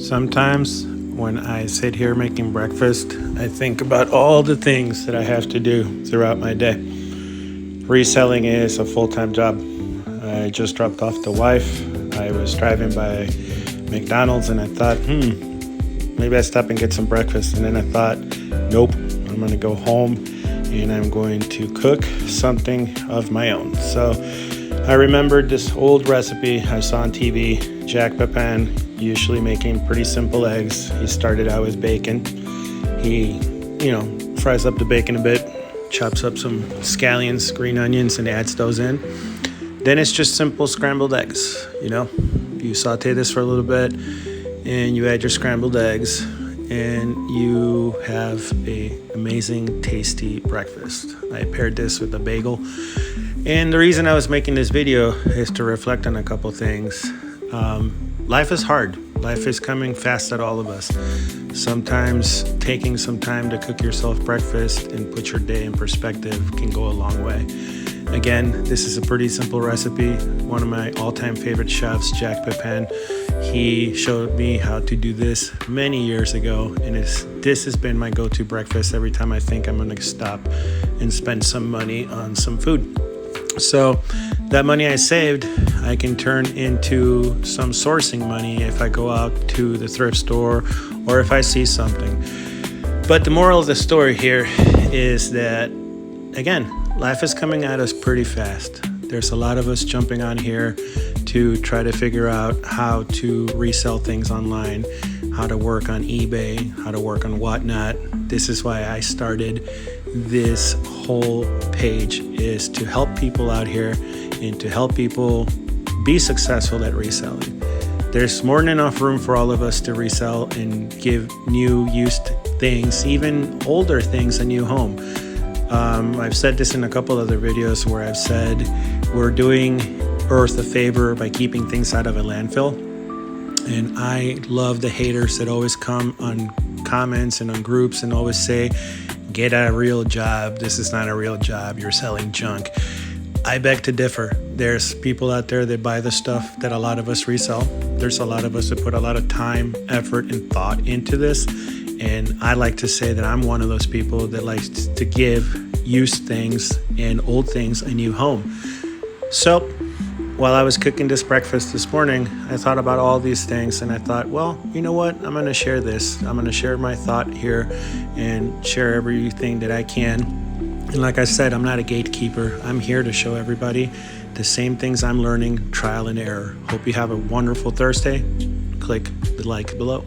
Sometimes when I sit here making breakfast, I think about all the things that I have to do throughout my day. Reselling is a full-time job. I just dropped off the wife. I was driving by McDonald's and I thought, maybe I stop and get some breakfast. And then I thought, nope, I'm going to go home and I'm going to cook something of my own. So I remembered this old recipe I saw on TV, Jack Pepin, usually making pretty simple eggs. He started out with bacon. He, fries up the bacon a bit, chops up some scallions, green onions, and adds those in. Then it's just simple scrambled eggs. You saute this for a little bit and you add your scrambled eggs and you have an amazing, tasty breakfast. I paired this with a bagel. And the reason I was making this video is to reflect on a couple things. Life is hard. Life is coming fast at all of us. Sometimes taking some time to cook yourself breakfast and put your day in perspective can go a long way. Again, this is a pretty simple recipe. One of my all-time favorite chefs, Jack Pepin, he showed me how to do this many years ago, and this has been my go-to breakfast every time I think I'm gonna stop and spend some money on some food. So that money I saved, I can turn into some sourcing money if I go out to the thrift store or if I see something. But the moral of the story here is that, again, life is coming at us pretty fast. There's a lot of us jumping on here to try to figure out how to resell things online, how to work on eBay, how to work on Whatnot. This is why I started this whole page, is to help people out here and to help people be successful at reselling. There's more than enough room for all of us to resell and give new, used things, even older things, a new home. I've said this in a couple other videos where I've said we're doing Earth a favor by keeping things out of a landfill. And I love the haters that always come on comments and on groups and always say, get a real job. This is not a real job. You're selling junk. I beg to differ. There's people out there that buy the stuff that a lot of us resell. There's a lot of us that put a lot of time, effort, and thought into this. And I like to say that I'm one of those people that likes to give used things and old things a new home. So while I was cooking this breakfast this morning, I thought about all these things and I thought, well, you know what? I'm going to share this. I'm going to share my thought here and share everything that I can. And like I said, I'm not a gatekeeper. I'm here to show everybody the same things I'm learning, trial and error. Hope you have a wonderful Thursday. Click the like below.